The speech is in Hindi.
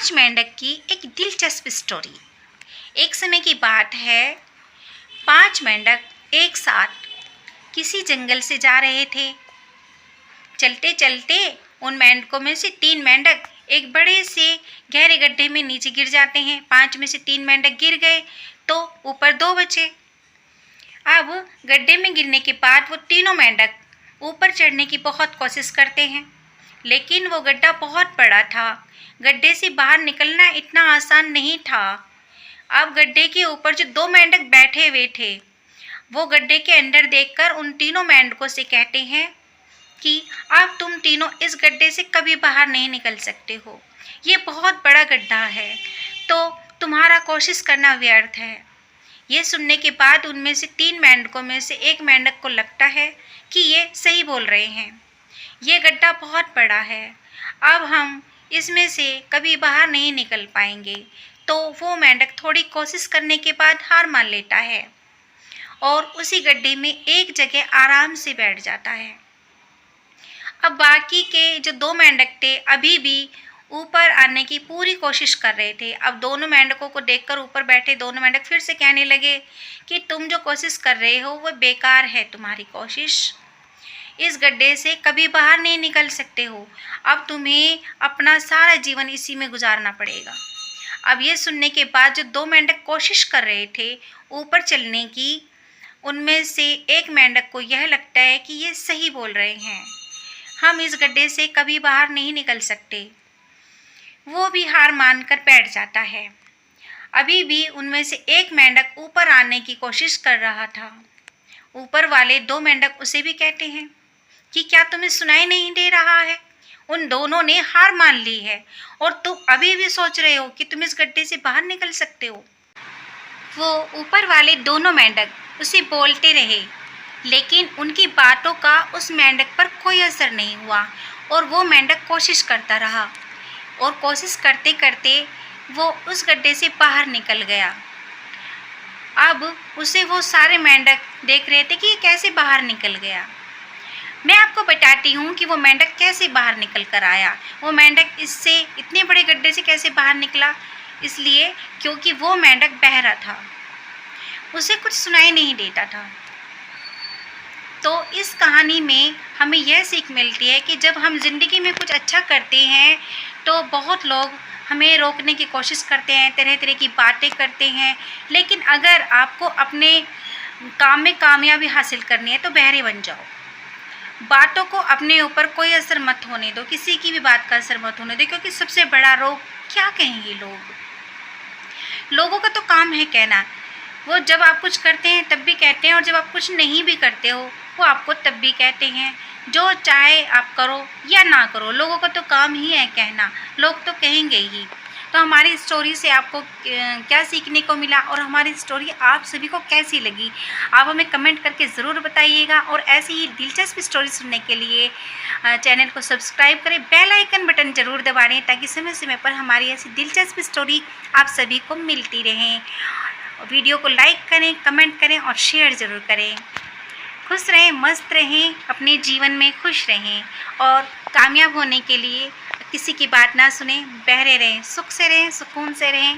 पांच मेंढक की एक दिलचस्प स्टोरी। एक समय की बात है, पांच मेंढक एक साथ किसी जंगल से जा रहे थे। चलते चलते उन मेंढकों में से तीन मेंढक एक बड़े से गहरे गड्ढे में नीचे गिर जाते हैं। पांच में से तीन मेंढक गिर गए तो ऊपर दो बचे। अब गड्ढे में गिरने के बाद वो तीनों मेंढक ऊपर चढ़ने की बहुत कोशिश करते हैं, लेकिन वो गड्ढा बहुत बड़ा था। गड्ढे से बाहर निकलना इतना आसान नहीं था। अब गड्ढे के ऊपर जो दो मेंढक बैठे हुए थे, वो गड्ढे के अंदर देखकर उन तीनों मेंढकों से कहते हैं कि अब तुम तीनों इस गड्ढे से कभी बाहर नहीं निकल सकते हो। ये बहुत बड़ा गड्ढा है, तो तुम्हारा कोशिश करना व्यर्थ है। ये सुनने के बाद उनमें से तीन मेंढकों में से एक मेंढक को लगता है कि ये सही बोल रहे हैं। ये गड्ढा बहुत बड़ा है, अब हम इसमें से कभी बाहर नहीं निकल पाएंगे। तो वो मेंढक थोड़ी कोशिश करने के बाद हार मान लेता है और उसी गड्ढे में एक जगह आराम से बैठ जाता है। अब बाकी के जो दो मेंढक थे अभी भी ऊपर आने की पूरी कोशिश कर रहे थे। अब दोनों मेंढकों को देखकर ऊपर बैठे दोनों मेंढक फिर से कहने लगे कि तुम जो कोशिश कर रहे हो वो बेकार है, तुम्हारी कोशिश। इस गड्ढे से कभी बाहर नहीं निकल सकते हो। अब तुम्हें अपना सारा जीवन इसी में गुजारना पड़ेगा। अब ये सुनने के बाद जो दो मेंढक कोशिश कर रहे थे ऊपर चलने की, उनमें से एक मेंढक को यह लगता है कि ये सही बोल रहे हैं, हम इस गड्ढे से कभी बाहर नहीं निकल सकते। वो भी हार मानकर बैठ जाता है। अभी भी उनमें से एक मेंढक ऊपर आने की कोशिश कर रहा था। ऊपर वाले दो मेंढक उसे भी कहते हैं कि क्या तुम्हें सुनाई नहीं दे रहा है, उन दोनों ने हार मान ली है और तुम अभी भी सोच रहे हो कि तुम इस गड्ढे से बाहर निकल सकते हो। वो ऊपर वाले दोनों मेंढक उसे बोलते रहे, लेकिन उनकी बातों का उस मेंढक पर कोई असर नहीं हुआ और वो मेंढक कोशिश करता रहा और कोशिश करते करते वो उस गड्ढे से बाहर निकल गया। अब उसे वो सारे मेंढक देख रहे थे कि ये कैसे बाहर निकल गया। मैं आपको बताती हूँ कि वो मेंढक कैसे बाहर निकल कर आया। वो मेंढक इससे इतने बड़े गड्ढे से कैसे बाहर निकला, इसलिए क्योंकि वो मेंढक बहरा था, उसे कुछ सुनाई नहीं देता था। तो इस कहानी में हमें यह सीख मिलती है कि जब हम ज़िंदगी में कुछ अच्छा करते हैं तो बहुत लोग हमें रोकने की कोशिश करते हैं, तरह तरह की बातें करते हैं, लेकिन अगर आपको अपने काम में कामयाबी हासिल करनी है तो बहरे बन जाओ। बातों को अपने ऊपर कोई असर मत होने दो, किसी की भी बात का असर मत होने दो, क्योंकि सबसे बड़ा रोग क्या कहेंगे लोग। लोगों का तो काम है कहना। वो जब आप कुछ करते हैं तब भी कहते हैं और जब आप कुछ नहीं भी करते हो वो आपको तब भी कहते हैं। जो चाहे आप करो या ना करो, लोगों का तो काम ही है कहना, लोग तो कहेंगे ही। तो हमारी स्टोरी से आपको क्या सीखने को मिला और हमारी स्टोरी आप सभी को कैसी लगी, आप हमें कमेंट करके ज़रूर बताइएगा। और ऐसी ही दिलचस्प स्टोरी सुनने के लिए चैनल को सब्सक्राइब करें, बेल आइकन बटन ज़रूर दबा दें ताकि समय समय पर हमारी ऐसी दिलचस्प स्टोरी आप सभी को मिलती रहें। वीडियो को लाइक करें, कमेंट करें और शेयर ज़रूर करें। खुश रहें, मस्त रहें, अपने जीवन में खुश रहें और कामयाब होने के लिए किसी की बात ना सुने, बहरे रहें, सुख से रहें, सुकून से रहें।